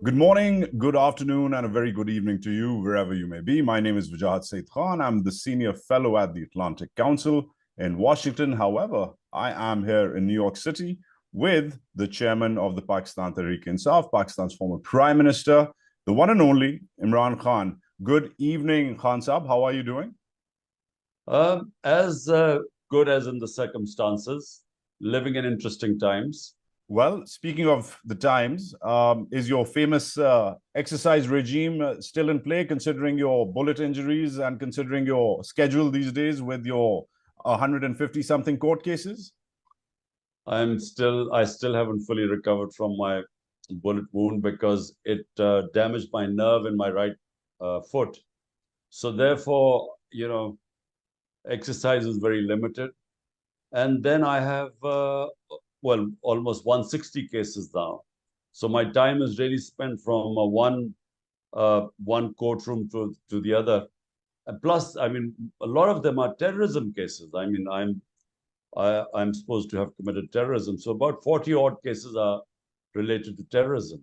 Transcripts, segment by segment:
Good morning, good afternoon, and a very good evening to you, wherever you may be. My name is Wajahat Said Khan. I'm the Senior Fellow at the Atlantic Council in Washington. However, I am here in New York City with the Chairman of the Pakistan Tehreek-e-Insaf, Pakistan's former Prime Minister, the one and only Imran Khan. Good evening, Khan Saab. How are you doing? As good as in the circumstances, living in interesting times. Well, speaking of the times, is your famous exercise regime still in play, considering your bullet injuries and considering your schedule these days with your 150 something court cases? I still haven't fully recovered from my bullet wound because it damaged my nerve in my right foot. So therefore, exercise is very limited. And then I have almost 160 cases now. So my time is really spent from one courtroom to the other. And plus, I mean, a lot of them are terrorism cases. I mean, I'm supposed to have committed terrorism. So about 40 odd cases are related to terrorism.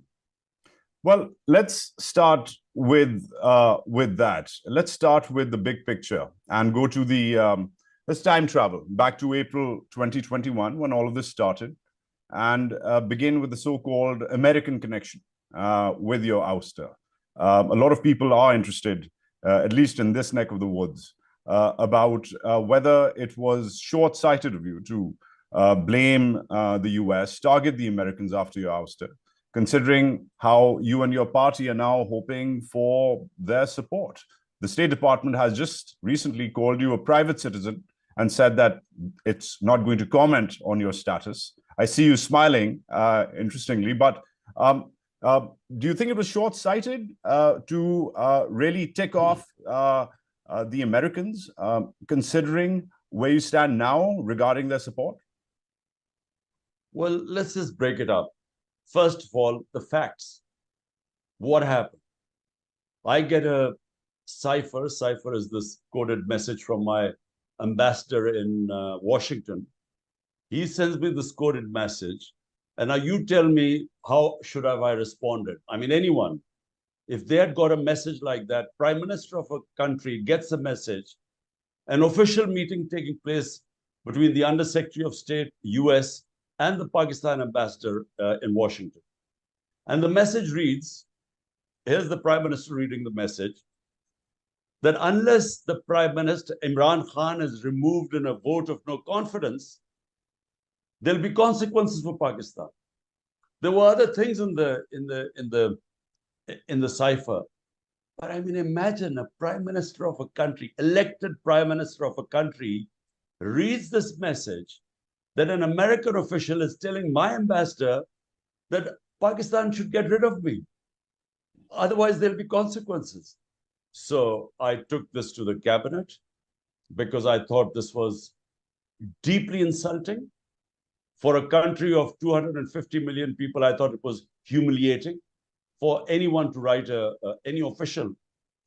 Well, let's start with that. Let's start with the big picture and go to the let's time travel back to April 2021 when all of this started, and begin with the so-called American connection with your ouster. A lot of people are interested, at least in this neck of the woods, about whether it was short-sighted of you to blame the US, target the Americans after your ouster, considering how you and your party are now hoping for their support. The State Department has just recently called you a private citizen and said that it's not going to comment on your status. I see you smiling, interestingly, but do you think it was short-sighted to really tick off the Americans, considering where you stand now regarding their support? Well, let's just break it up. First of all, the facts. What happened? I get a cipher. Cipher is this coded message from my ambassador in Washington. He sends me this coded message, and now you tell me how should I responded? I mean, anyone, if they had got a message like that, Prime Minister of a country gets a message, an official meeting taking place between the Undersecretary of State, US, and the Pakistan ambassador in Washington. And the message reads, here's the Prime Minister reading the message, that unless the Prime Minister, Imran Khan, is removed in a vote of no confidence, there'll be consequences for Pakistan. There were other things in the cipher. But I mean, imagine a Prime Minister of a country, elected Prime Minister of a country, reads this message that an American official is telling my ambassador that Pakistan should get rid of me. Otherwise, there'll be consequences. So I took this to the cabinet because I thought this was deeply insulting. For a country of 250 million people, I thought it was humiliating for anyone to write, any official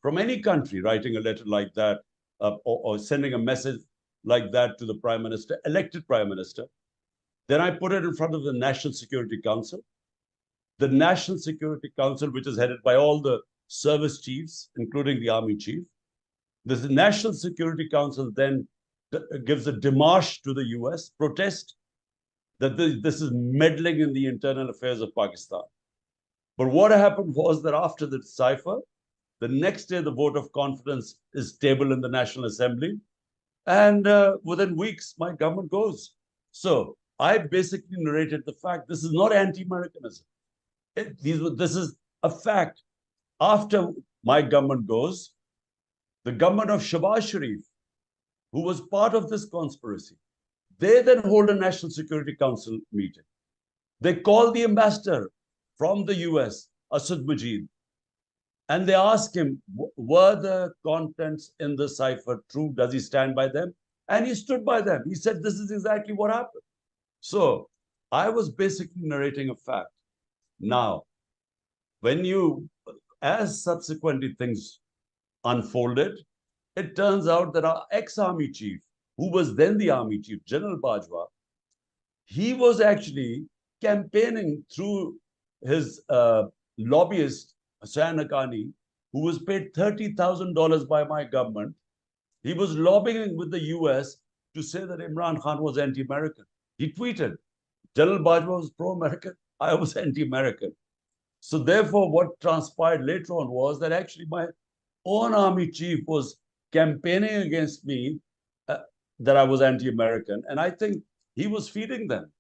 from any country writing a letter like that or sending a message like that to the Prime Minister, elected Prime Minister. Then I put it in front of the National Security Council. The National Security Council, which is headed by all the service chiefs, including the Army Chief. The National Security Council then gives a démarche to the US, protest that this is meddling in the internal affairs of Pakistan. But what happened was that after the cipher, the next day the vote of confidence is tabled in the National Assembly, and within weeks, my government goes. So I basically narrated the fact this is not anti-Americanism. This is a fact. After my government goes, the government of Shahbaz Sharif, who was part of this conspiracy, they then hold a National Security Council meeting. They call the ambassador from the US, Asad Majid, and they ask him, were the contents in the cipher true? Does he stand by them? And he stood by them. He said, this is exactly what happened. So I was basically narrating a fact. Now, as subsequently things unfolded, it turns out that our ex-army chief, who was then the army chief, General Bajwa, he was actually campaigning through his lobbyist, Hussain Haqqani, who was paid $30,000 by my government, he was lobbying with the US to say that Imran Khan was anti-American. He tweeted, General Bajwa was pro-American, I was anti-American. So therefore, what transpired later on was that actually my own army chief was campaigning against me, that I was anti-American. And I think he was feeding them,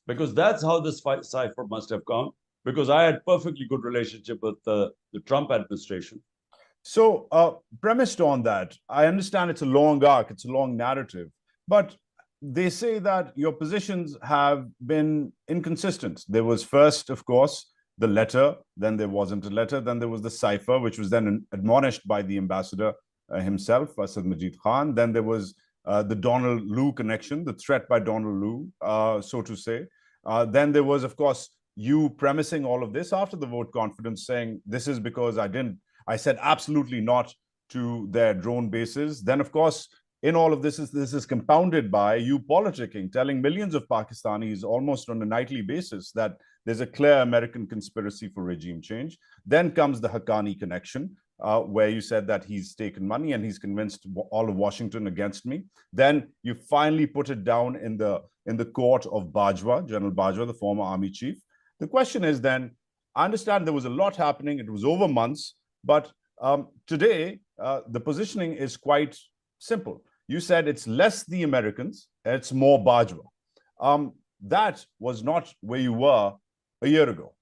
because that's how this cipher must have gone, because I had perfectly good relationship with the Trump administration. So premised on that, I understand it's a long arc, it's a long narrative, but they say that your positions have been inconsistent. There was first, of course, the letter, then there wasn't a letter, then there was the cipher, which was then admonished by the ambassador himself, Asad Majid Khan. Then there was the Donald Lu connection, the threat by Donald Lu, so to say. Then there was, of course, you premising all of this after the vote confidence, saying this is because I said absolutely not to their drone bases. Then, of course, in all of this is compounded by you politicking, telling millions of Pakistanis almost on a nightly basis that there's a clear American conspiracy for regime change. Then comes the Haqqani connection, where you said that he's taken money and he's convinced all of Washington against me. Then you finally put it down in the court of Bajwa, General Bajwa, the former army chief. The question is then, I understand there was a lot happening. It was over months, but today the positioning is quite simple. You said it's less the Americans, it's more Bajwa. That was not where you were a year ago,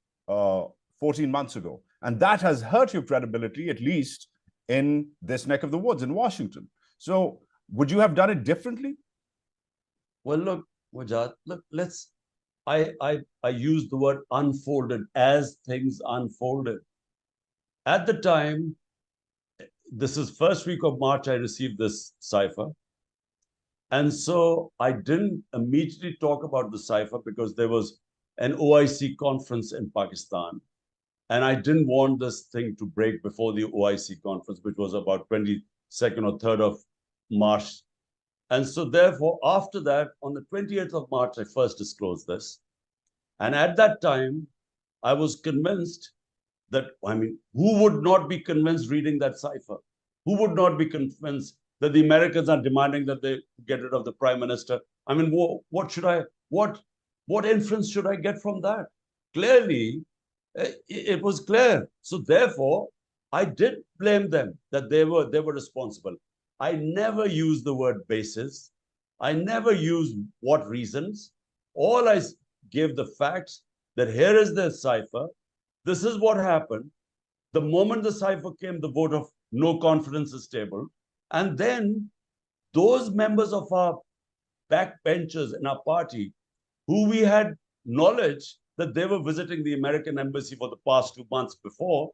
14 months ago. And that has hurt your credibility, at least in this neck of the woods in Washington. So would you have done it differently? Well, look, Wajad, look, I use the word unfolded, as things unfolded. At the time, this is first week of March, I received this cipher. And so I didn't immediately talk about the cipher because there was an OIC conference in Pakistan. And I didn't want this thing to break before the OIC conference, which was about 22nd or 3rd of March. And so therefore, after that, on the 28th of March, I first disclosed this. And at that time, I was convinced that, I mean, who would not be convinced reading that cipher? Who would not be convinced that the Americans are demanding that they get rid of the prime minister? I mean, what inference should I get from that? Clearly, it was clear. So therefore, I did blame them that they were responsible. I never used the word basis. I never used what reasons. All I gave the facts that here is the cipher. This is what happened. The moment the cipher came, the vote of no confidence is tabled. And then those members of our backbenchers in our party who we had knowledge that they were visiting the American embassy for the past 2 months before,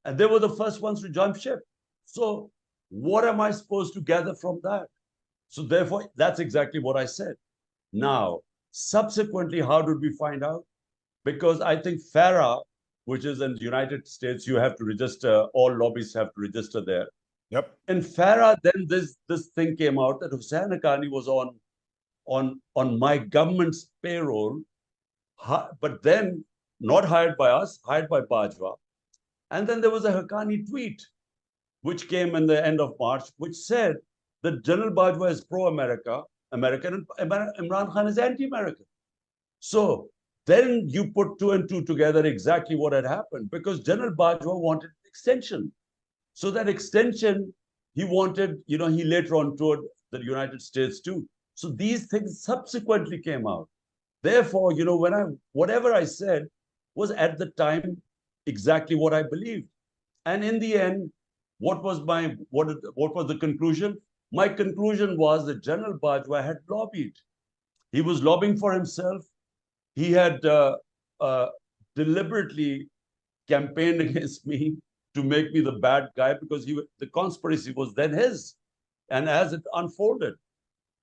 and they were the first ones to jump ship. So what am I supposed to gather from that? So therefore, that's exactly what I said. Now, subsequently, how did we find out? Because I think FARA, which is in the United States, you have to register, all lobbyists have to register there. Yep. In FARA, then this thing came out that Hussain Haqqani was on my government's payroll, but then not hired by us, hired by Bajwa. And then there was a Haqqani tweet, which came in the end of March, which said that General Bajwa is pro-American, and Imran Khan is anti-American. So then you put 2 and 2 together exactly what had happened, because General Bajwa wanted an extension. So that extension, he wanted, he later on toured the United States too. So these things subsequently came out. Therefore, whatever I said was at the time exactly what I believed. And in the end, what was the conclusion? My conclusion was that General Bajwa had lobbied. He was lobbying for himself. He had deliberately campaigned against me to make me the bad guy, because the conspiracy was then his. And as it unfolded.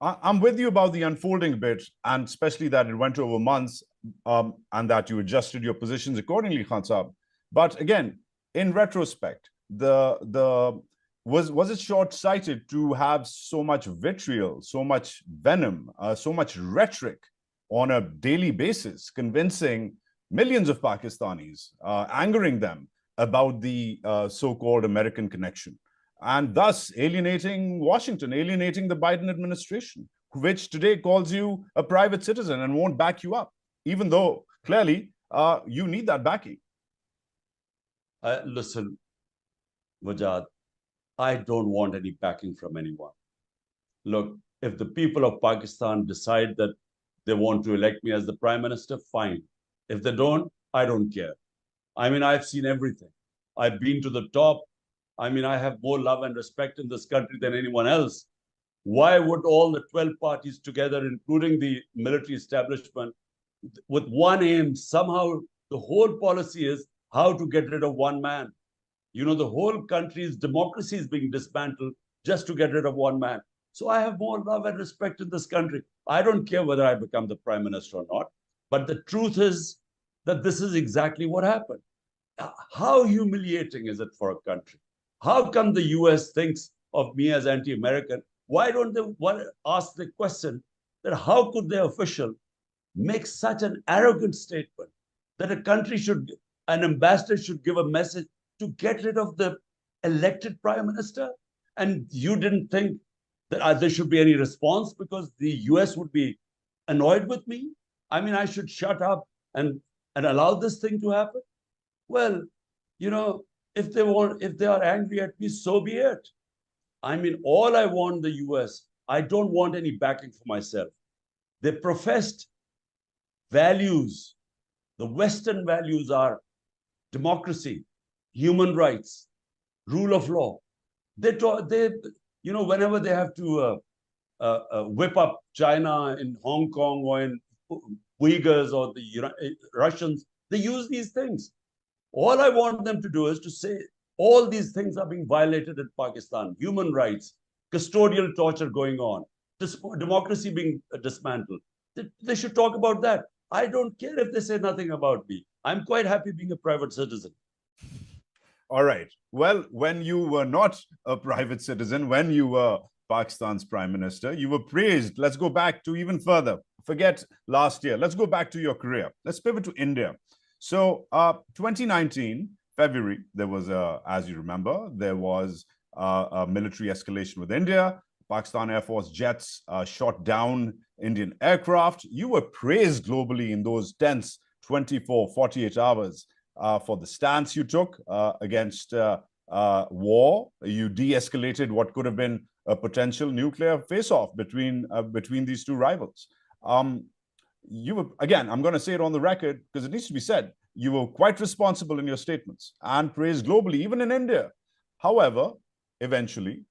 I'm with you about the unfolding bit, and especially that it went over months, and that you adjusted your positions accordingly, Khan Saab. But again, in retrospect, was it short-sighted to have so much vitriol, so much venom, so much rhetoric on a daily basis, convincing millions of Pakistanis, angering them about the so-called American connection, and thus alienating Washington, alienating the Biden administration, which today calls you a private citizen and won't back you up, even though clearly you need that backing. Listen, Wajad, I don't want any backing from anyone. Look, if the people of Pakistan decide that they want to elect me as the prime minister, fine. If they don't, I don't care. I mean, I've seen everything. I've been to the top. I mean, I have more love and respect in this country than anyone else. Why would all the 12 parties together, including the military establishment, with one aim, somehow the whole policy is how to get rid of one man? You know, the whole country's democracy is being dismantled just to get rid of one man. So I have more love and respect in this country. I don't care whether I become the prime minister or not. But the truth is that this is exactly what happened. How humiliating is it for a country? How come the US thinks of me as anti-American? Why don't they ask the question that how could their official make such an arrogant statement that a country should, an ambassador should give a message to get rid of the elected prime minister? And you didn't think that there should be any response because the US would be annoyed with me? I mean, I should shut up and allow this thing to happen? Well, you know, if they are angry at me, so be it. I mean, all I want the US, I don't want any backing for myself. They professed values. The Western values are democracy, human rights, rule of law. They, you know, whenever they have to whip up China in Hong Kong or in Uyghurs or the Russians, they use these things. All I want them to do is to say all these things are being violated in Pakistan: human rights, custodial torture going on, democracy being dismantled. They should talk about that. I don't care if they say nothing about me. I'm quite happy being a private citizen. All right. Well, when you were not a private citizen, when you were Pakistan's prime minister, you were praised. Let's go back to even further. Forget last year. Let's go back to your career. Let's pivot to India. So 2019, February, there was, as you remember, there was a military escalation with India. Pakistan Air Force jets shot down Indian aircraft. You were praised globally in those tense 24, 48 hours for the stance you took against war. You de-escalated what could have been a potential nuclear face-off between these two rivals. You were, again, I'm going to say it on the record because it needs to be said, you were quite responsible in your statements and praised globally, even in India. However, eventually,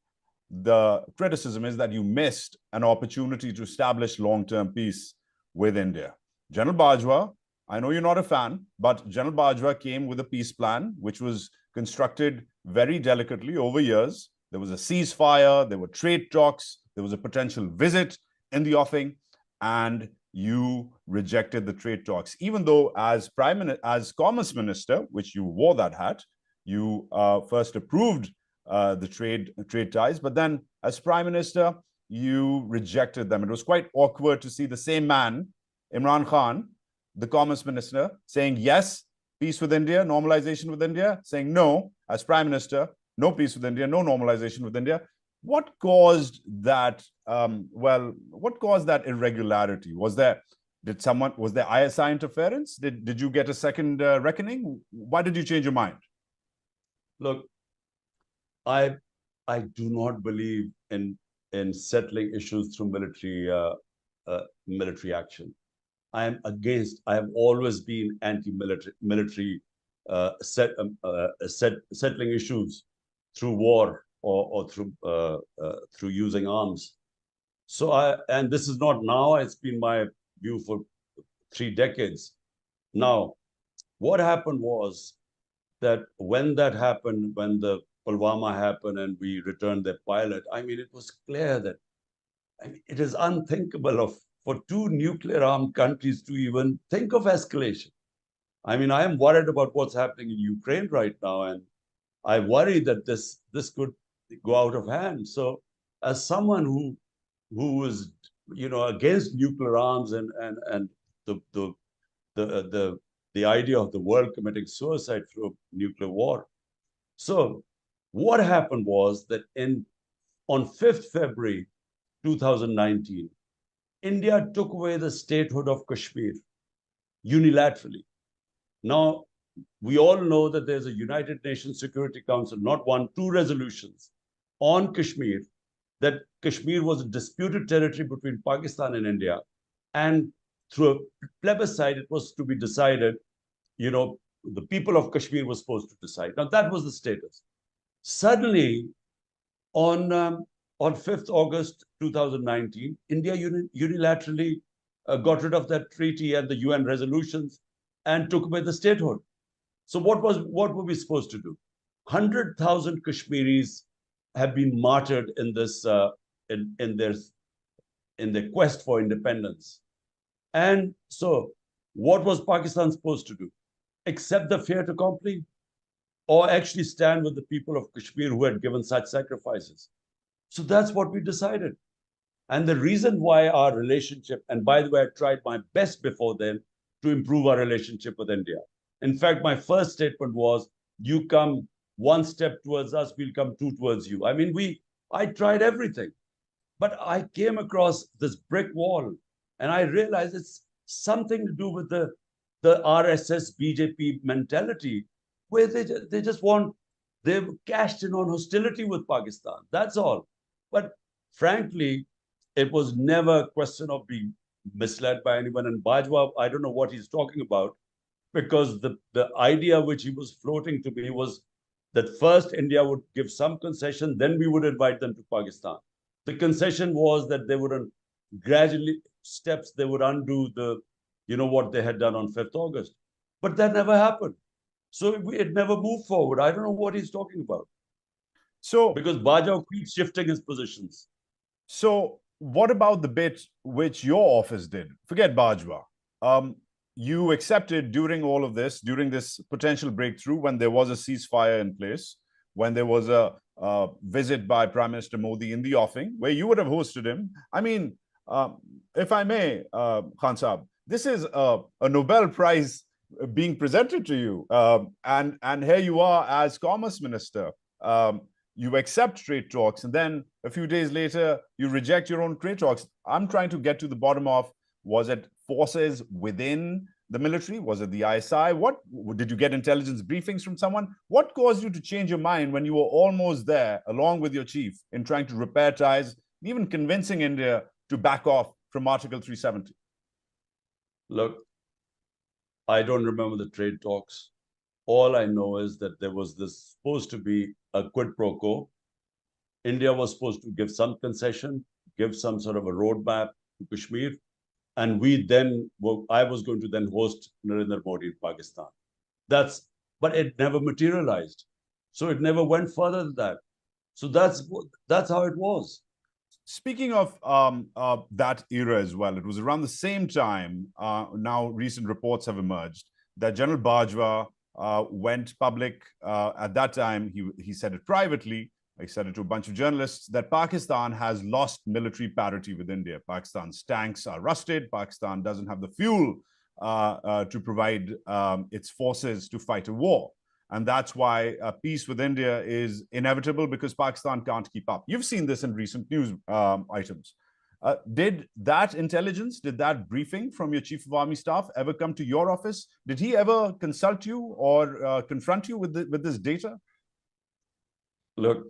the criticism is that you missed an opportunity to establish long-term peace with India. General Bajwa, I know you're not a fan, but General Bajwa came with a peace plan, which was constructed very delicately over years. There was a ceasefire, there were trade talks, there was a potential visit in the offing, and you rejected the trade talks, even though as Commerce Minister, which you wore that hat, you first approved the trade ties, but then as Prime Minister, you rejected them. It was quite awkward to see the same man, Imran Khan, the Commerce Minister, saying yes, peace with India, normalization with India, saying no, as Prime Minister, no peace with India, no normalization with India. What caused that? What caused that irregularity? Was there ISI interference? Did you get a second reckoning? Why did you change your mind? Look, I do not believe in settling issues through military action. I am against. I have always been anti-military settling issues through war or through using arms. So and this is not now. It's been my view for 3 decades. Now, what happened was that when that happened, when the Pulwama happened and we returned the pilot, I mean, it was clear that it is unthinkable for 2 nuclear-armed countries to even think of escalation. I mean, I am worried about what's happening in Ukraine right now, and I worry that this could go out of hand. So, as someone who is against nuclear arms and the the idea of the world committing suicide through a nuclear war. So what happened was that on 5th February 2019, India took away the statehood of Kashmir unilaterally. Now, we all know that there's a United Nations Security Council, not one, two resolutions on Kashmir, that Kashmir was a disputed territory between Pakistan and India. And through a plebiscite, it was to be decided, the people of Kashmir were supposed to decide. Now, that was the status. Suddenly, on 5th August 2019, India unilaterally got rid of that treaty and the UN resolutions and took away the statehood. So what were we supposed to do? 100,000 Kashmiris have been martyred in this in their quest for independence. And so what was Pakistan supposed to do? Accept the fait accompli, or actually stand with the people of Kashmir who had given such sacrifices? So that's what we decided. And the reason why our relationship, and by the way, I tried my best before then to improve our relationship with India. In fact, my first statement was, you come one step towards us, we'll come two towards you. I mean, I tried everything, but I came across this brick wall, and I realized it's something to do with the RSS BJP mentality, where they just want, they've cashed in on hostility with Pakistan. That's all. But frankly, it was never a question of being misled by anyone. And Bajwa, I don't know what he's talking about, because the idea which he was floating to me was that first India would give some concession, then we would invite them to Pakistan. The concession was that they would gradually steps, they would undo what they had done on 5th August. But that never happened. So it never moved forward. I don't know what he's talking about. So because Bajwa keeps shifting his positions. So what about the bit which your office did? Forget Bajwa. You accepted during all of this, during this potential breakthrough, when there was a ceasefire in place, when there was a visit by Prime Minister Modi in the offing, where you would have hosted him. I mean, if I may, Khan Saab, this is a Nobel Prize being presented to you. And here you are as Commerce Minister. You accept trade talks, and then a few days later, you reject your own trade talks. I'm trying to get to the bottom of, was it forces within the military? Was it the ISI? What did you get intelligence briefings from someone? What caused you to change your mind when you were almost there, along with your chief, in trying to repair ties, even convincing India to back off from Article 370? Look, I don't remember the trade talks. All I know is that there was this supposed to be a quid pro quo. India was supposed to give some concession, give some sort of a roadmap to Kashmir. And I was going to then host Narendra Modi in Pakistan. But it never materialized. So it never went further than that. So that's how it was. Speaking of that era as well, it was around the same time, now recent reports have emerged, that General Bajwa went public. At that time, he said it privately, he said it to a bunch of journalists, that Pakistan has lost military parity with India. Pakistan's tanks are rusted. Pakistan doesn't have the fuel to provide its forces to fight a war. And that's why peace with India is inevitable, because Pakistan can't keep up. You've seen this in recent news items. Did that intelligence, did that briefing from your Chief of Army Staff ever come to your office? Did he ever consult you or confront you with this data? Look,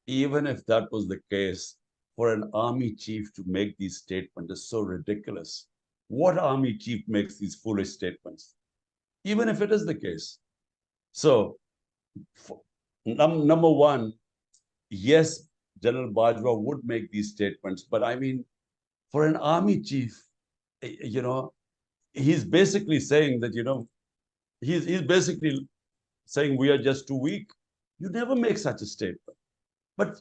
even if that was the case, for an army chief to make these statements is so ridiculous. What army chief makes these foolish statements? Even if it is the case. So, number one, yes, General Bajwa would make these statements, but I mean, for an army chief, he's basically saying that, he's basically saying we are just too weak. You never make such a statement. But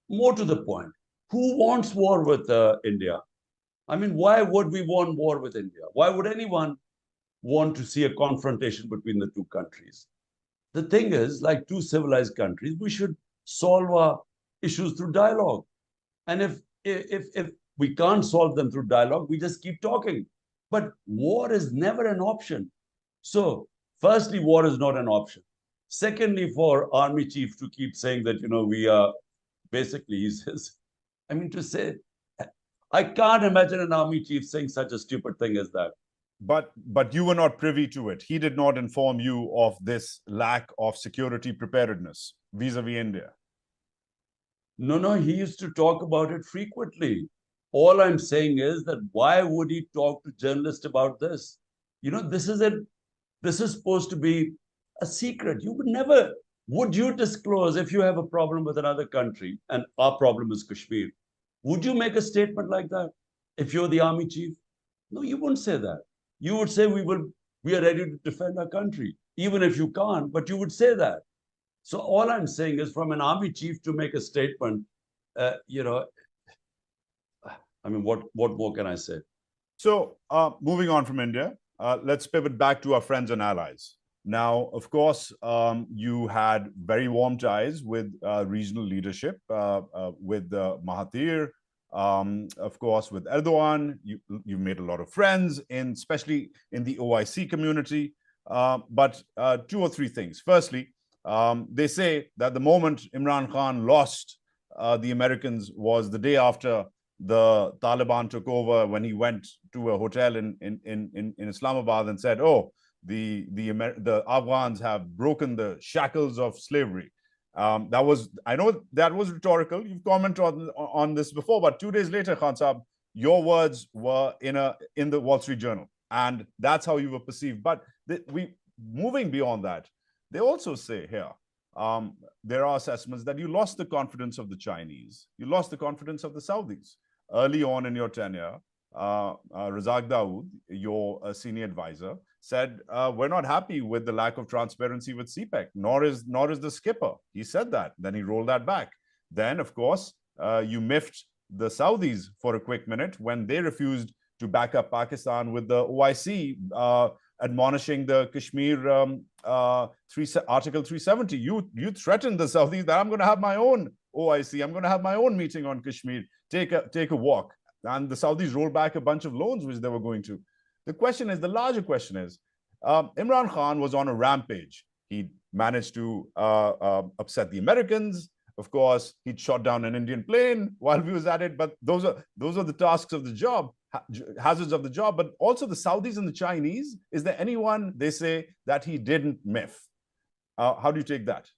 more to the point, who wants war with India? I mean, why would we want war with India? Why would anyone want to see a confrontation between the two countries? The thing is, like two civilized countries, we should solve our issues through dialogue. And if we can't solve them through dialogue, we just keep talking. But war is never an option. So, firstly, war is not an option. Secondly, for army chief to keep saying that, we are basically, he says, I mean, to say, I can't imagine an army chief saying such a stupid thing as that. But you were not privy to it. He did not inform you of this lack of security preparedness vis-a-vis India. No, he used to talk about it frequently. All I'm saying is that why would he talk to journalists about this? This is supposed to be a secret. You would you disclose if you have a problem with another country and our problem is Kashmir? Would you make a statement like that if you're the army chief? No, you wouldn't say that. You would say we are ready to defend our country, even if you can't, but you would say that. So all I'm saying is from an army chief to make a statement, I mean, what more can I say? So moving on from India, let's pivot back to our friends and allies. Now, of course, you had very warm ties with regional leadership, with Mahathir, of course, with Erdogan. You made a lot of friends, especially in the OIC community. But two or three things. Firstly, they say that the moment Imran Khan lost the Americans was the day after the Taliban took over, when he went to a hotel in Islamabad and said, "Oh, the Afghans have broken the shackles of slavery." I know that was rhetorical. You've commented on this before, but 2 days later, Khan Saab, your words were in the Wall Street Journal, and that's how you were perceived. But moving beyond that, they also say here, there are assessments that you lost the confidence of the Chinese, you lost the confidence of the Saudis. Early on in your tenure, Razak Dawood, your senior advisor, said, we're not happy with the lack of transparency with CPEC, nor is the skipper. He said that. Then he rolled that back. Then, of course, you miffed the Saudis for a quick minute when they refused to back up Pakistan with the OIC, admonishing the Kashmir Article 370. You threatened the Saudis that I'm going to have my own OIC. I'm going to have my own meeting on Kashmir. Take a walk. And the Saudis rolled back a bunch of loans which they were going to. The larger question is, Imran Khan was on a rampage. He managed to upset the Americans. Of course, he'd shot down an Indian plane while we was at it. But those are the tasks of the job, hazards of the job. But also the Saudis and the Chinese. Is there anyone, they say, that he didn't miff? How do you take that?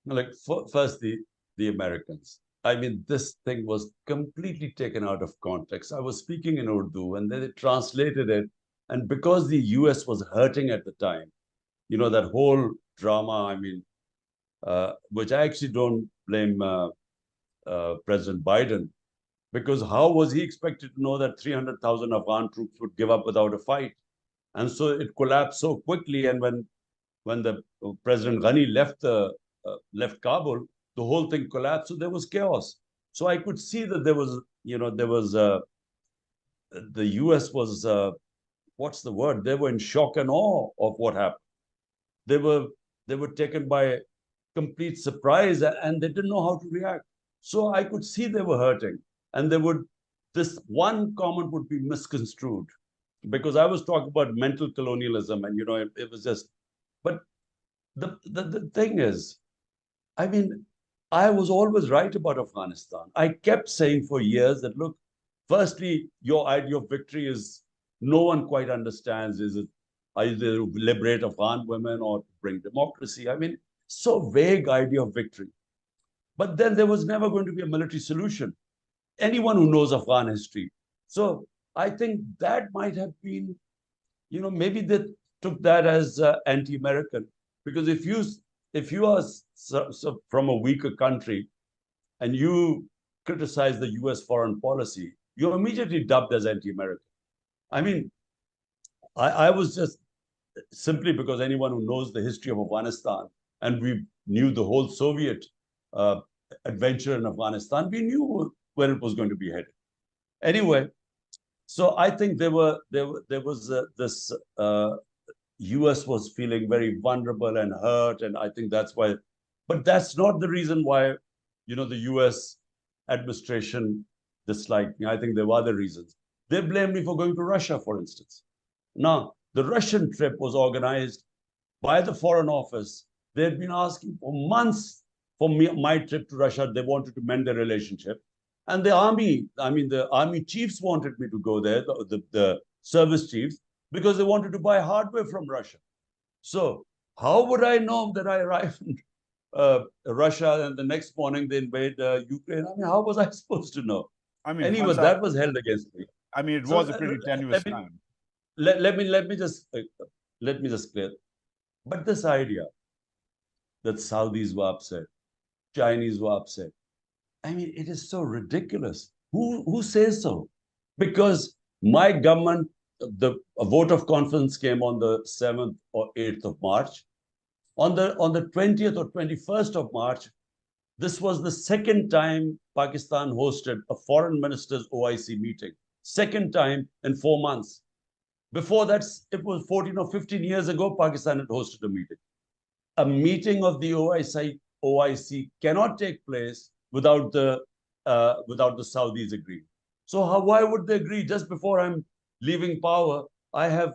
Like, first, the Americans. I mean, this thing was completely taken out of context. I was speaking in Urdu and then they translated it. And because the US was hurting at the time, that whole drama, I mean, which I actually don't blame President Biden, because how was he expected to know that 300,000 Afghan troops would give up without a fight? And so it collapsed so quickly. And when the President Ghani left Kabul, the whole thing collapsed. So there was chaos. So I could see that there was the US was, what's the word? They were in shock and awe of what happened. They were taken by complete surprise and they didn't know how to react. So I could see they were hurting, and this one comment would be misconstrued, because I was talking about mental colonialism, and it was just. But the thing is, I mean, I was always right about Afghanistan. I kept saying for years that, look, firstly, your idea of victory is no one quite understands. Is it either to liberate Afghan women or to bring democracy? I mean, so vague idea of victory. But then there was never going to be a military solution. Anyone who knows Afghan history. So I think that might have been, maybe they took that as anti-American. Because if you are from a weaker country and you criticize the US foreign policy, you're immediately dubbed as anti-American. I mean, I was just simply because anyone who knows the history of Afghanistan, and we knew the whole Soviet adventure in Afghanistan, we knew where it was going to be headed. Anyway, so I think there was this US was feeling very vulnerable and hurt, and I think that's why. But that's not the reason why, the US administration disliked me. I think there were other reasons. They blamed me for going to Russia, for instance. Now, The Russian trip was organized by the Foreign Office. They had been asking for months for my trip to Russia. They wanted to mend their relationship. And the army, I mean, the army chiefs wanted me to go there, the service chiefs, because they wanted to buy hardware from Russia. So how would I know that I arrived in Russia and the next morning they invade Ukraine? I mean, how was I supposed to know? I mean, anyway, that was held against me. I mean, it was a pretty tenuous time. Let me just clear. But this idea that Saudis were upset, Chinese were upset, I mean, it is so ridiculous. Who says so? Because my government, a vote of confidence came on the 7th or 8th of March. On the 20th or 21st of March, this was the second time Pakistan hosted a foreign minister's OIC meeting. Second time in 4 months. Before that, it was 14 or 15 years ago, Pakistan had hosted a meeting. A meeting of the OIC cannot take place without the Saudis agreeing. So why would they agree? Just before I'm leaving power, I have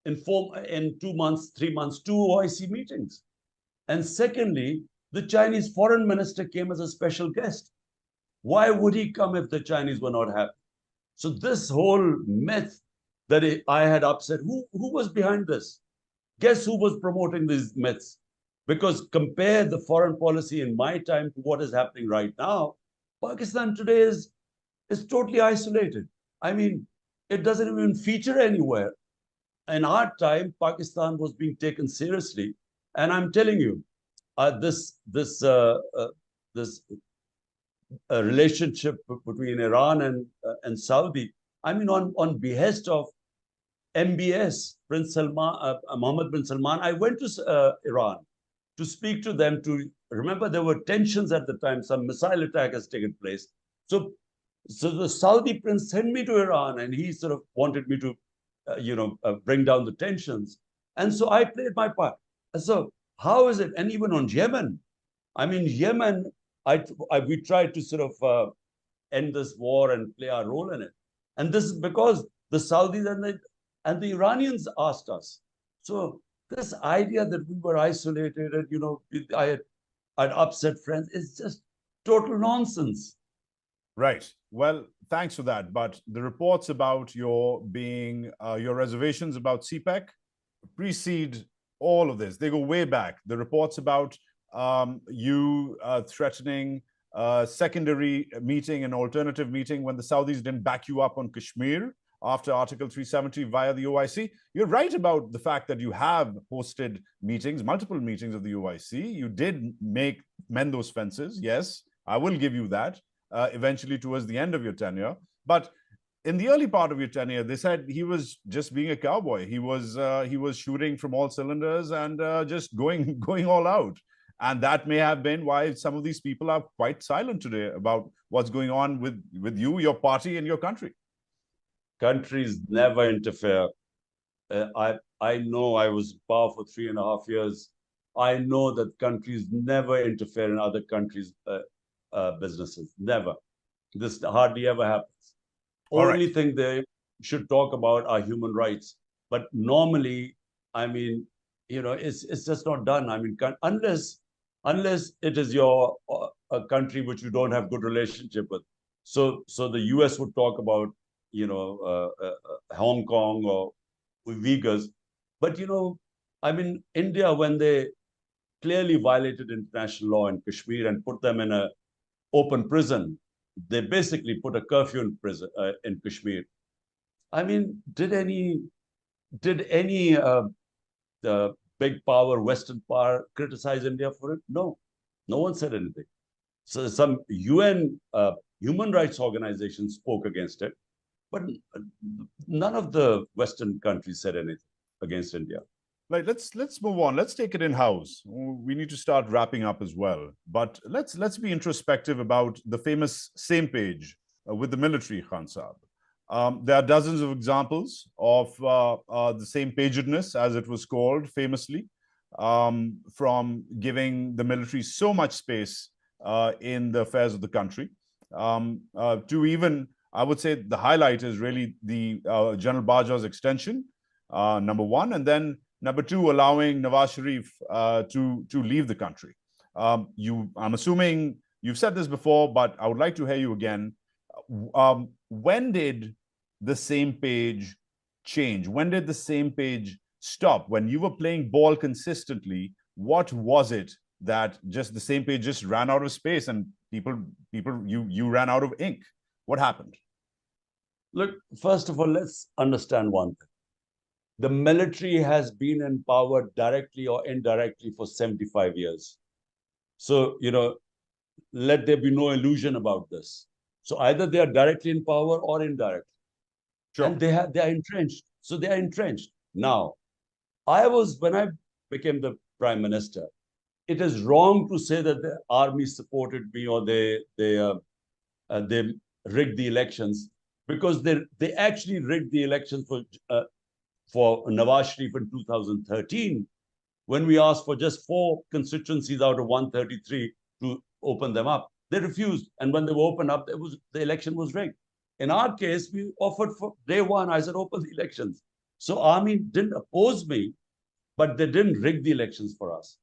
in 2 months, 3 months, 2 OIC meetings. And secondly, the Chinese foreign minister came as a special guest. Why would he come if the Chinese were not happy? So this whole myth that I had upset, who was behind this? Guess who was promoting these myths? Because compare the foreign policy in my time to what is happening right now, Pakistan today is totally isolated. I mean, it doesn't even feature anywhere. In our time, Pakistan was being taken seriously. And I'm telling you, this relationship between Iran and Saudi, I mean, on behest of MBS, Prince Salman, Mohammed bin Salman, I went to Iran to speak to them. To remember, there were tensions at the time. Some missile attack has taken place. So the Saudi prince sent me to Iran, and he sort of wanted me to, bring down the tensions. And so I played my part. So how is it? And even on Yemen, I mean, Yemen, we tried to sort of end this war and play our role in it. And this is because the Saudis and the Iranians asked us. So this idea that we were isolated and, I'd upset friends is just total nonsense. Right. Well, thanks for that. But the reports about your reservations about CPEC precede all of this. They go way back. The reports about you threatening a secondary meeting, an alternative meeting when the Saudis didn't back you up on Kashmir after Article 370 via the OIC. You're right about the fact that you have hosted meetings, multiple meetings of the OIC. You did mend those fences. Yes, I will give you that. Eventually towards the end of your tenure. But in the early part of your tenure, they said he was just being a cowboy. He was shooting from all cylinders and just going all out. And that may have been why some of these people are quite silent today about what's going on with you, your party, and your country. Countries never interfere. I know I was in power for 3.5 years. I know that countries never interfere in other countries' businesses. Never. This hardly ever happens. Only thing they should talk about are human rights. But normally, I mean, it's just not done. I mean, unless it is a country which you don't have good relationship with. So the US would talk about, Hong Kong or Uyghurs. But, I mean, India, when they clearly violated international law in Kashmir and put them in an open prison, they basically put a curfew in prison in Kashmir. I mean, did any the big power, Western power, criticize India for it? No, no one said anything. So some UN human rights organizations spoke against it, but none of the Western countries said anything against India. Right, let's move on. Let's take it in-house. We need to start wrapping up as well. But let's be introspective about the famous same page with the military, Khan Saab. There are dozens of examples of the same pagedness, as it was called famously, from giving the military so much space in the affairs of the country, to even, I would say, the highlight is really the General Bajwa's extension number one, and then number two, allowing Nawaz Sharif to leave the country. I'm assuming you've said this before, but I would like to hear you again. When did the same page change? When did the same page stop? When you were playing ball consistently, what was it that just the same page just ran out of space and you ran out of ink? What happened? Look, first of all, let's understand one thing. The military has been in power directly or indirectly for 75 years. So, let there be no illusion about this. So either they are directly in power or indirectly. Sure. And they are entrenched. So they are entrenched. Now, when I became the prime minister, it is wrong to say that the army supported me or they rigged the elections, because they actually rigged the elections for Nawaz Sharif in 2013, when we asked for just 4 constituencies out of 133 to open them up. They refused, and when they were opened up, the election was rigged. In our case, we offered for day one. I said, open the elections. So army didn't oppose me, but they didn't rig the elections for us.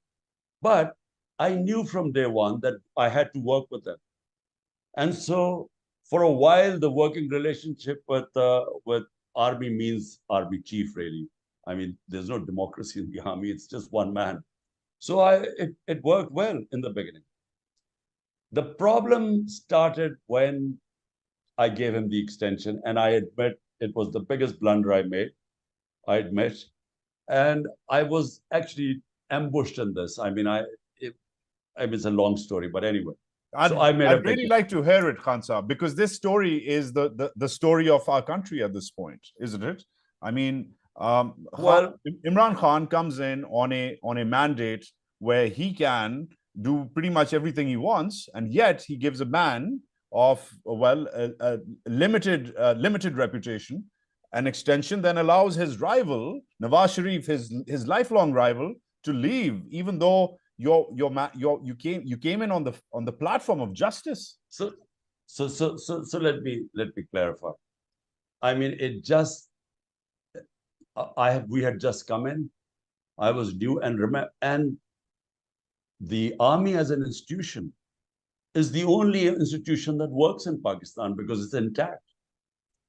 But I knew from day one that I had to work with them. And so for a while, the working relationship with army means army chief, really. I mean, there's no democracy in the army. It's just one man. So it worked well in the beginning. The problem started when I gave him the extension, and I admit it was the biggest blunder I made. I admit. And I was actually ambushed in this. I mean, it's a long story, but anyway. I'd really like to hear it, Khan Saab, because this story is the story of our country at this point, isn't it? I mean, Imran Khan comes in on a mandate where he can do pretty much everything he wants, and yet he gives a man of a limited reputation an extension, then allows his rival Nawaz Sharif, his lifelong rival, to leave, even though you came in on the platform of justice. So let me clarify. I mean, we had just come in. I was new, and the army as an institution is the only institution that works in Pakistan because it's intact.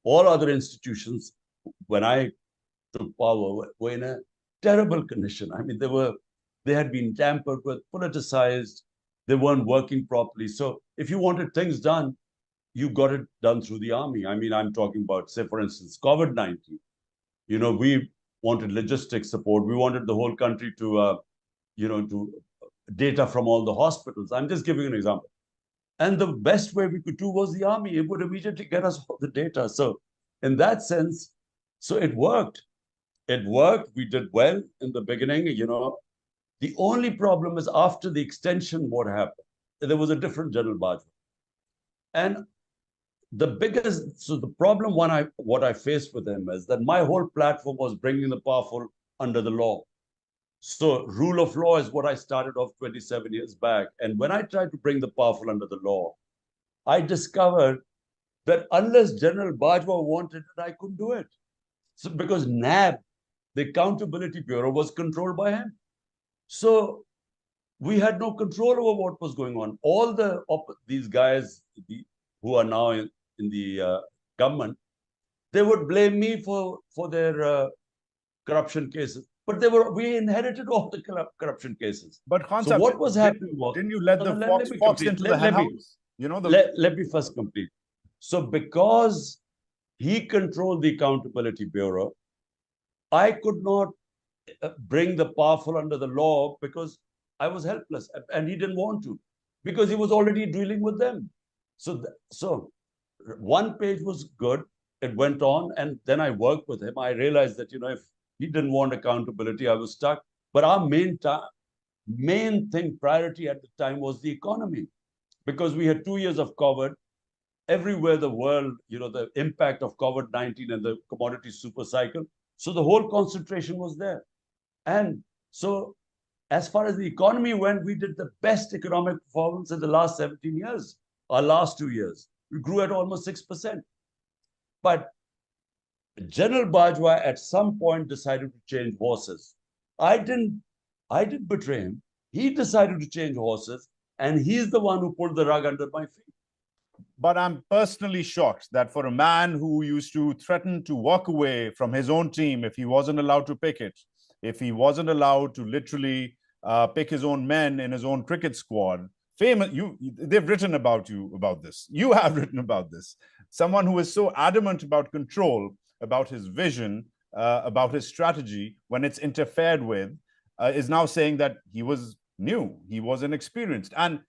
All other institutions, when I took power, were in a terrible condition. I mean, they had been tampered with, politicized, they weren't working properly. So if you wanted things done, you got it done through the army. I mean, I'm talking about, say, for instance, COVID-19. We wanted logistics support. We wanted the whole country to data from all the hospitals. I'm just giving an example. And the best way we could do was the army. It would immediately get us all the data. So in that sense, so it worked. It worked. We did well in the beginning. The only problem is after the extension, what happened? There was a different General Bajwa. And the problem what I faced with him is that my whole platform was bringing the powerful under the law. So rule of law is what I started off 27 years back. And when I tried to bring the powerful under the law, I discovered that unless General Bajwa wanted it, I couldn't do it. So because NAB, the Accountability Bureau, was controlled by him. So we had no control over what was going on. All these guys who are now in the government, they would blame me for their corruption cases. But we inherited all the corruption cases. But Khan so what was happening was, didn't you let the fox into the hen house? Let me first complete. So because he controlled the Accountability Bureau, I could not bring the powerful under the law because I was helpless, and he didn't want to, because he was already dealing with them. So one page was good. It went on, and then I worked with him. I realized that if he didn't want accountability, I was stuck. But our main priority at the time was the economy, because we had 2 years of COVID. Everywhere the world, the impact of COVID-19 and the commodity super cycle. So the whole concentration was there. And so as far as the economy went, we did the best economic performance in the last 17 years, our last 2 years. We grew at almost 6%. But General Bajwa at some point decided to change horses. I didn't betray him. He decided to change horses, and he's the one who pulled the rug under my feet. But I'm personally shocked that for a man who used to threaten to walk away from his own team if he wasn't allowed to pick it, if he wasn't allowed to literally pick his own men in his own cricket squad, they've written about you about this. You have written about this. Someone who is so adamant about control, about his vision, about his strategy, when it's interfered with, is now saying that he was new, he was inexperienced. And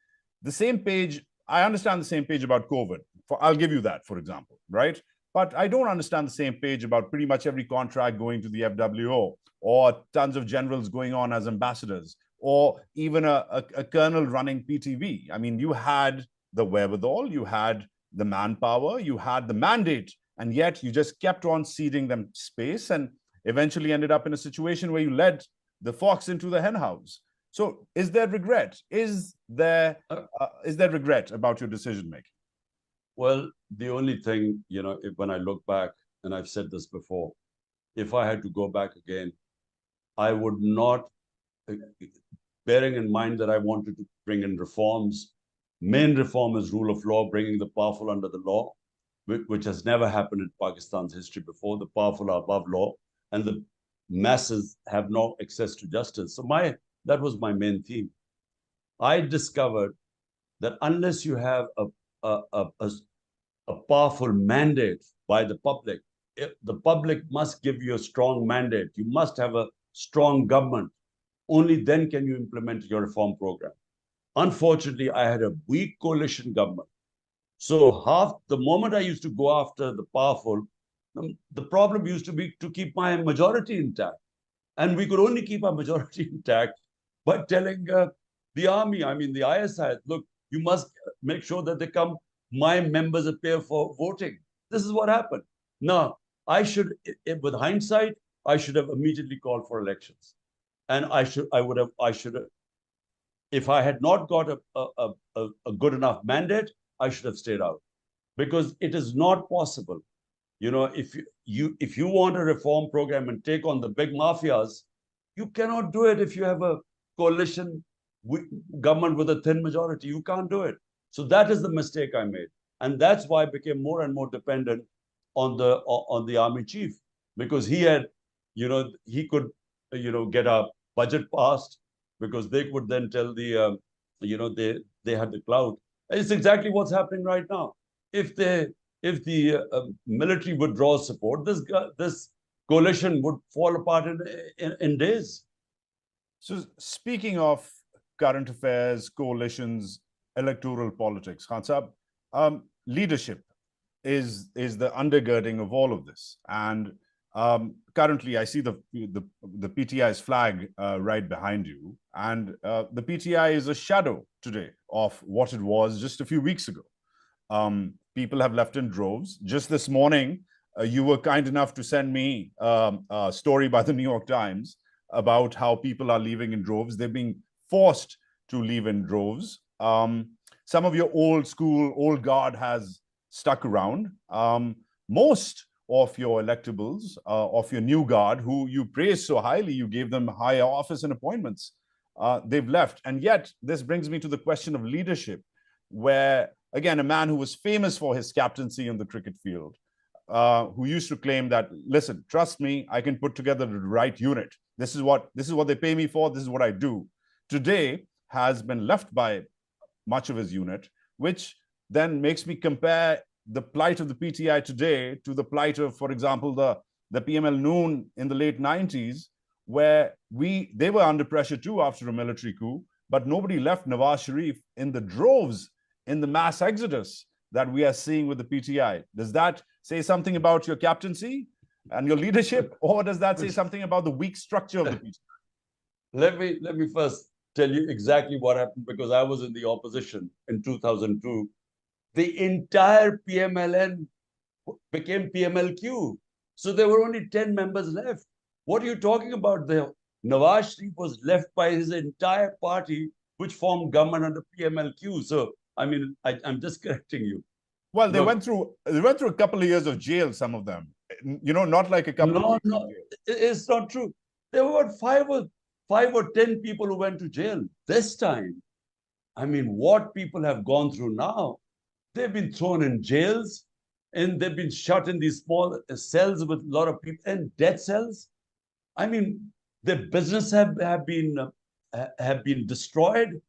the same page, I understand the same page about COVID. I'll give you that, for example, right? But I don't understand the same page about pretty much every contract going to the FWO, or tons of generals going on as ambassadors, or even a colonel running PTV. I mean, you had the wherewithal, you had the manpower, you had the mandate, and yet you just kept on ceding them space and eventually ended up in a situation where you led the fox into the henhouse. So is there regret? Is there regret about your decision making? Well, the only thing, when I look back, and I've said this before, if I had to go back again, I would not, bearing in mind that I wanted to bring in reforms. Main reform is rule of law, bringing the powerful under the law, which has never happened in Pakistan's history before. The powerful are above law, and the masses have no access to justice. So that was my main theme. I discovered that unless you have a powerful mandate by the public must give you a strong mandate. You must have a strong government. Only then can you implement your reform program. Unfortunately, I had a weak coalition government. So the moment I used to go after the powerful, the problem used to be to keep my majority intact. And we could only keep our majority intact by telling the army, the ISI, look, you must make sure that my members appear for voting. This is what happened. Now, with hindsight, I should have immediately called for elections. And I should have, if I had not got a good enough mandate, I should have stayed out. Because it is not possible. If you want a reform program and take on the big mafias, you cannot do it if you have a coalition government with a thin majority. You can't do it. So that is the mistake I made. And that's why I became more and more dependent on the army chief, because he had, he could, get a budget passed, because they could then tell the, they had the clout. It's exactly what's happening right now. If the military withdraws support, this coalition would fall apart in days. So speaking of current affairs, coalitions, electoral politics, Khan Saab, leadership is the undergirding of all of this. And currently, I see the PTI's flag right behind you, and the PTI is a shadow today of what it was just a few weeks ago. People have left in droves. Just this morning, you were kind enough to send me a story by the New York Times about how people are leaving in droves. They're being forced to leave in droves. Some of your old guard has stuck around. Most of your electables, of your new guard, who you praised so highly, you gave them higher office and appointments, they've left. And yet, this brings me to the question of leadership, where, again, a man who was famous for his captaincy in the cricket field, who used to claim that, listen, trust me, I can put together the right unit. This is what they pay me for. This is what I do. Today has been left by much of his unit, which then makes me compare the plight of the PTI today to the plight of, for example, the PML Noon in the late 90s, where they were under pressure too after a military coup, but nobody left Nawaz Sharif in the droves in the mass exodus that we are seeing with the PTI. Does that say something about your captaincy and your leadership, or does that say something about the weak structure of the PTI? Let me first tell you exactly what happened, because I was in the opposition in 2002. The entire PMLN became PMLQ. So there were only 10 members left. What are you talking about? Nawaz Sharif was left by his entire party, which formed government under PMLQ. So, I'm just correcting you. Well, they went through a couple of years of jail, some of them, not like a couple of No, it's not true. There were five or 10 people who went to jail this time. I mean, what people have gone through now, they've been thrown in jails and they've been shut in these small cells with a lot of people and death cells. I mean, their business have been destroyed.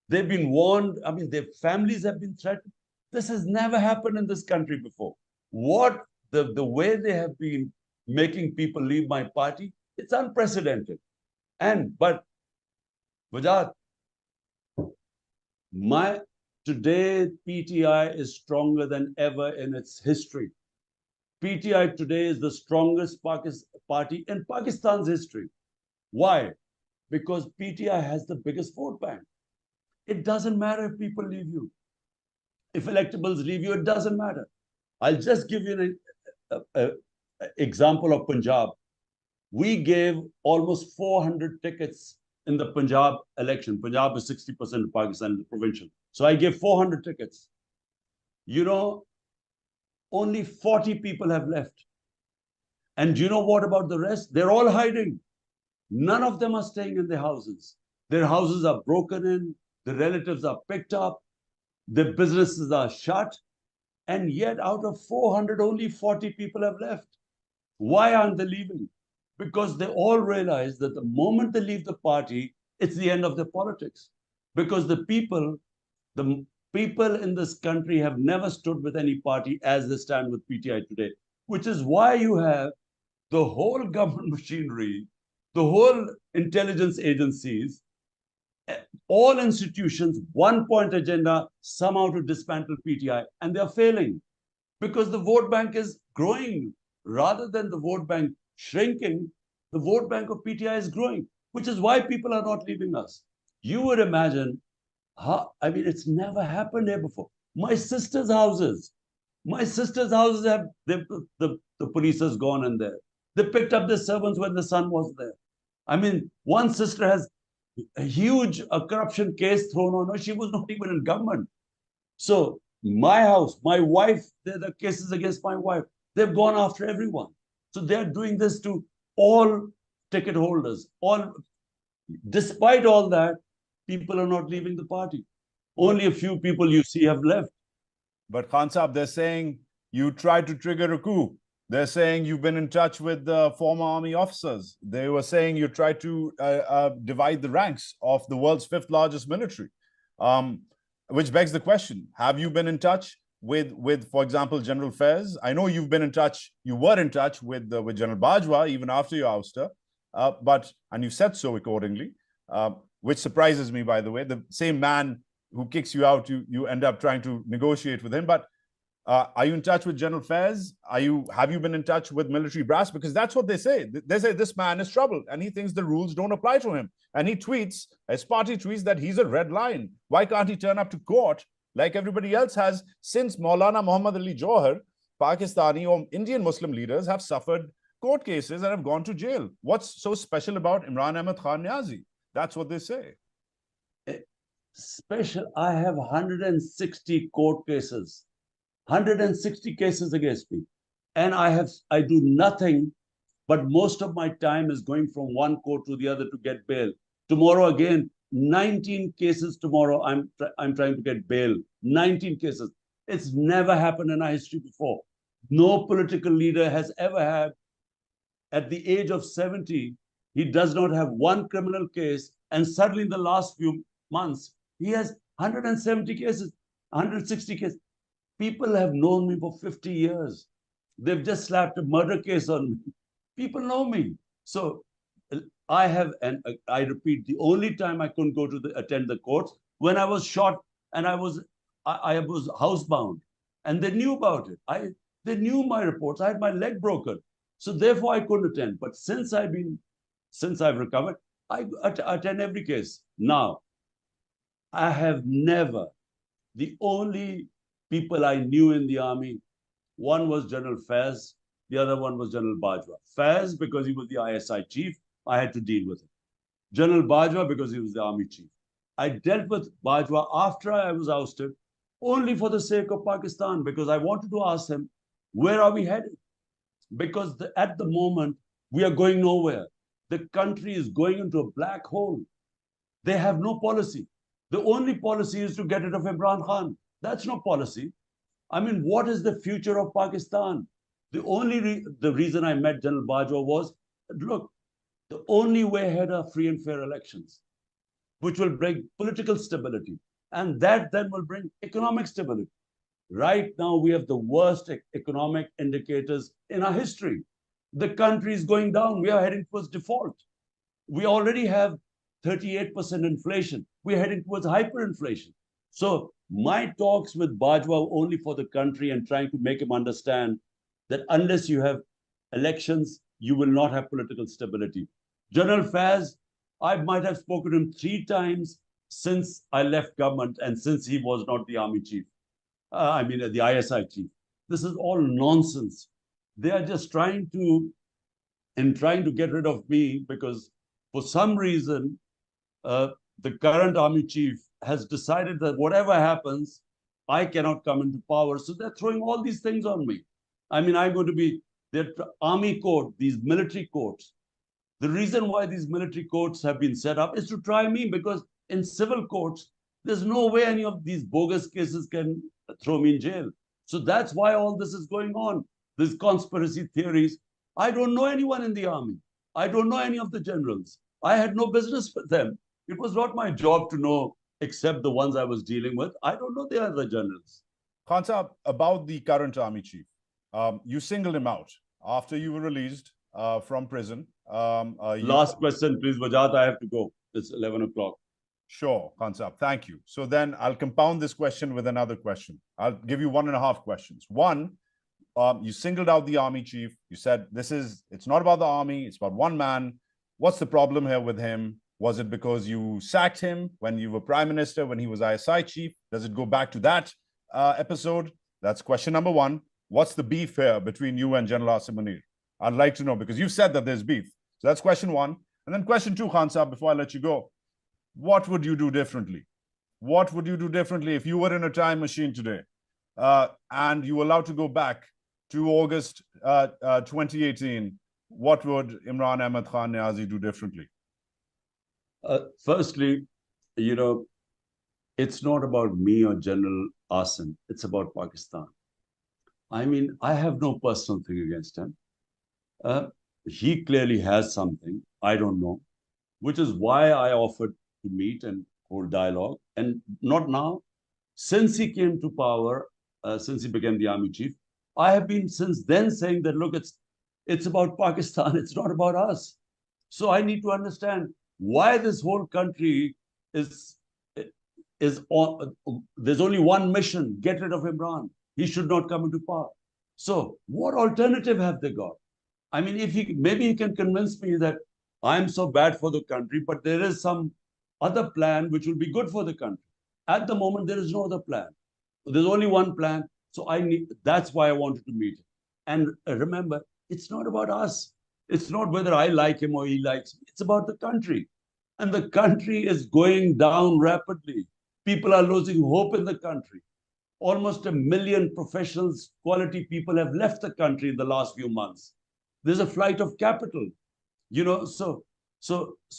They've been warned. I mean, their families have been threatened. This has never happened in this country before. What the way they have been making people leave my party, it's unprecedented. But Vajat, today PTI is stronger than ever in its history. PTI today is the strongest party in Pakistan's history. Why? Because PTI has the biggest vote bank. It doesn't matter if people leave you. If electables leave you, it doesn't matter. I'll just give you an example of Punjab. We gave almost 400 tickets in the Punjab election. Punjab is 60% of Pakistan, the provincial. So I gave 400 tickets. Only 40 people have left. And do you know what about the rest? They're all hiding. None of them are staying in their houses. Their houses are broken in. The relatives are picked up. Their businesses are shut. And yet out of 400, only 40 people have left. Why aren't they leaving? Because they all realize that the moment they leave the party, it's the end of their politics. Because the people in this country have never stood with any party as they stand with PTI today, which is why you have the whole government machinery, the whole intelligence agencies, all institutions, one-point agenda, somehow to dismantle PTI, and they're failing because the vote bank is growing. Rather than the vote bank shrinking, the vote bank of PTI is growing, which is why people are not leaving us. You would imagine it's never happened here before. My sister's houses have, the police has gone in there. They picked up their servants when the son was there. I mean, one sister has a huge corruption case thrown on her. She was not even in government. So my house, my wife, the cases against my wife, they've gone after everyone. So they're doing this to all ticket holders. Despite all that, people are not leaving the party. Only a few people you see have left. But Khan Saab, they're saying you tried to trigger a coup. They're saying you've been in touch with the former army officers. They were saying you tried to divide the ranks of the world's 5th largest military, which begs the question, have you been in touch with, for example, General Faiz? I know you've been in touch, you were in touch with General Bajwa even after your ouster, and you said so accordingly, which surprises me, by the way. The same man who kicks you out, you end up trying to negotiate with him. But are you in touch with General Faiz? Have you been in touch with military brass? Because that's what they say. They say this man is troubled and he thinks the rules don't apply to him. And he tweets, his party tweets, that he's a red line. Why can't he turn up to court like everybody else has? Since Maulana Muhammad Ali Johar, Pakistani or Indian Muslim leaders have suffered court cases and have gone to jail. What's so special about Imran Ahmad Khan Niazi? That's what they say. Special, I have 160 court cases. 160 cases against me. And I do nothing, but most of my time is going from one court to the other to get bail. Tomorrow again, 19 cases tomorrow, I'm trying to get bail. 19 cases. It's never happened in our history before. No political leader has ever had, at the age of 70, he does not have one criminal case. And suddenly in the last few months, he has 170 cases, 160 cases. People have known me for 50 years. They've just slapped a murder case on me. People know me. So I repeat, the only time I couldn't go to attend the courts when I was shot and I was housebound, and they knew about it. They knew my reports. I had my leg broken, so therefore I couldn't attend. But since I've recovered, I attend every case. Now, I have never. The only people I knew in the army, one was General Faiz, the other one was General Bajwa. Faiz, because he was the ISI chief, I had to deal with him. General Bajwa, because he was the army chief. I dealt with Bajwa after I was ousted, only for the sake of Pakistan, because I wanted to ask him, where are we headed? because at the moment, we are going nowhere. The country is going into a black hole. They have no policy. The only policy is to get rid of Imran Khan. That's no policy. I mean, what is the future of Pakistan? The reason I met General Bajwa was, look, the only way ahead are free and fair elections, which will bring political stability. And that then will bring economic stability. Right now, we have the worst economic indicators in our history. The country is going down. We are heading towards default. We already have 38% inflation. We're heading towards hyperinflation. So my talks with Bajwa were only for the country and trying to make him understand that unless you have elections, you will not have political stability. General Faz, I might have spoken to him 3 times since I left government and since he was not the army chief. The ISI chief. This is all nonsense. They are just trying to get rid of me because for some reason, the current army chief has decided that whatever happens, I cannot come into power. So they're throwing all these things on me. I mean, I'm going to be their army court, these military courts. The reason why these military courts have been set up is to try me, because in civil courts, there's no way any of these bogus cases can throw me in jail. So that's why all this is going on. These conspiracy theories. I don't know anyone in the army. I don't know any of the generals. I had no business with them. It was not my job to know, except the ones I was dealing with. I don't know the other generals. Khan Saab, about the current army chief, you singled him out after you were released from prison. Last question, please, Wajat. I have to go. It's 11 o'clock. Sure, Khan Saab, thank you. So then I'll compound this question with another question. I'll give you 1.5 questions. One, you singled out the army chief. You said it's not about the army, it's about one man. What's the problem here with him? Was it because you sacked him when you were prime minister, when he was ISI chief? Does it go back to that episode? That's question number 1. What's the beef here between you and General Asim Munir? I'd like to know, because you said that there's beef. So that's question 1. And then question 2, Khan Saab, before I let you go. What would you do differently? What would you do differently if you were in a time machine today and you were allowed to go back to August 2018? What would Imran Ahmad Khan Niazi do differently? Firstly, it's not about me or General Asim. It's about Pakistan. I mean, I have no personal thing against him. He clearly has something. I don't know, which is why I offered to meet and hold dialogue. And not now. Since he came to power, since he became the army chief, I have been since then saying that, look, it's about Pakistan. It's not about us. So I need to understand why this whole country is on. There's only one mission: get rid of Imran. He should not come into power. So what alternative have they got? I mean, maybe he can convince me that I'm so bad for the country, but there is some other plan which will be good for the country. At the moment, there is no other plan. There's only one plan. So that's why I wanted to meet him. And remember, it's not about us. It's not whether I like him or he likes me. It's about the country. And the country is going down rapidly. People are losing hope in the country. Almost 1 million professionals, quality people have left the country in the last few months. There's a flight of capital, so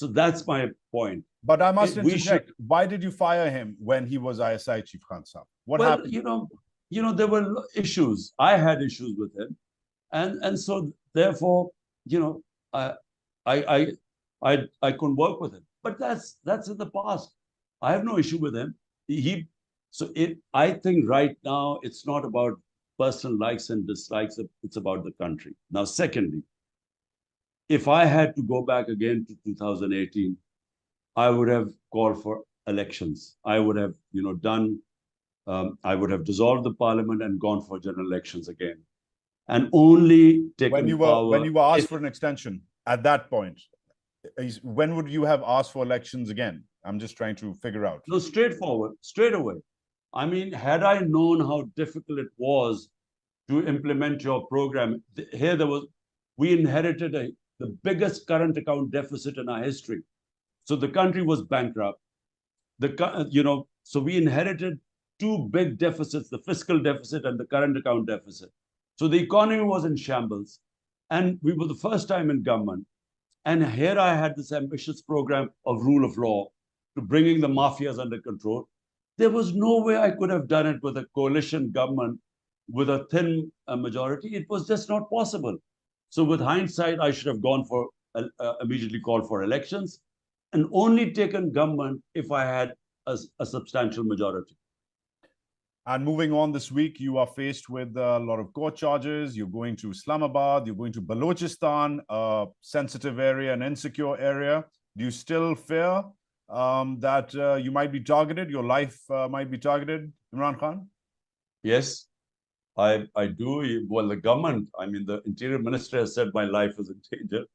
that's my point. But I must interject. Why did you fire him when he was ISI chief, Khan Saab? What happened? There were issues. I had issues with him. And so therefore, I couldn't work with him. But that's in the past. I have no issue with him. I think right now it's not about personal likes and dislikes. It's about the country. Now, secondly, if I had to go back again to 2018, I would have called for elections. I would have, I would have dissolved the parliament and gone for general elections again, and only taken power. When you were asked for an extension at that point, when would you have asked for elections again? I'm just trying to figure out. No, straightforward, straight away. I mean, had I known how difficult it was to implement your program, we inherited the biggest current account deficit in our history. So the country was bankrupt. So we inherited 2 big deficits, the fiscal deficit and the current account deficit. So the economy was in shambles. And we were the first time in government. And here I had this ambitious program of rule of law to bringing the mafias under control. There was no way I could have done it with a coalition government with a thin majority. It was just not possible. So with hindsight, I should have gone for immediately called for elections and only taken government if I had a substantial majority. And moving on this week, you are faced with a lot of court charges. You're going to Islamabad, you're going to Balochistan, a sensitive area, an insecure area. Do you still fear that you might be targeted, your life might be targeted, Imran Khan? Yes, I do. Well, the government, I mean, the interior minister has said my life is in danger.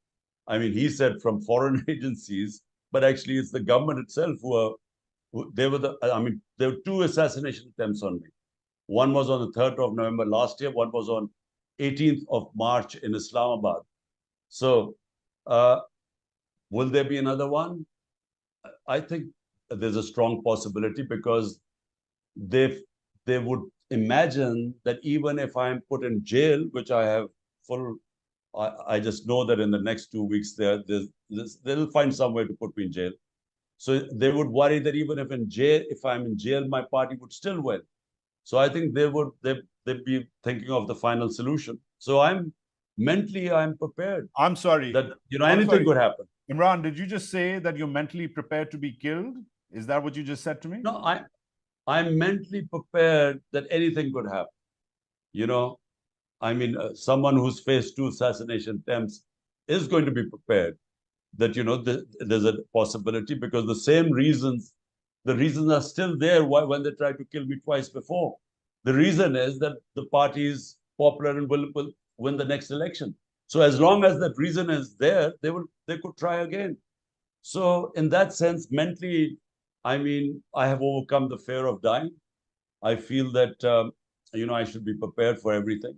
I mean, he said from foreign agencies, but actually it's the government itself there were two assassination attempts on me. One was on the 3rd of November last year. One was on 18th of March in Islamabad. So will there be another one? I think there's a strong possibility because they would imagine that even if I'm put in jail, which I have I just know that in the next 2 weeks they'll find some way to put me in jail. So they would worry that even if I'm in jail, my party would still win. So I think they'd be thinking of the final solution. So I'm prepared. I'm sorry. That anything could happen. Imran, did you just say that you're mentally prepared to be killed? Is that what you just said to me? No, I'm mentally prepared that anything could happen. I mean, someone who's faced 2 assassination attempts is going to be prepared that, there's a possibility because the reasons are still there when they tried to kill me twice before. The reason is that the party is popular and will win the next election. So as long as that reason is there, they could try again. So in that sense, mentally, I mean, I have overcome the fear of dying. I feel that, I should be prepared for everything.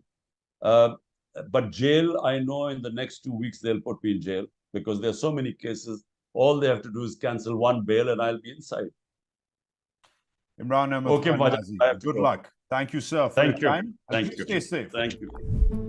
But jail, I know in the next 2 weeks, they'll put me in jail because there are so many cases. All they have to do is cancel one bail and I'll be inside. Imran, okay, good luck. Thank you, sir, for your time. Thank you. Stay safe. Thank you.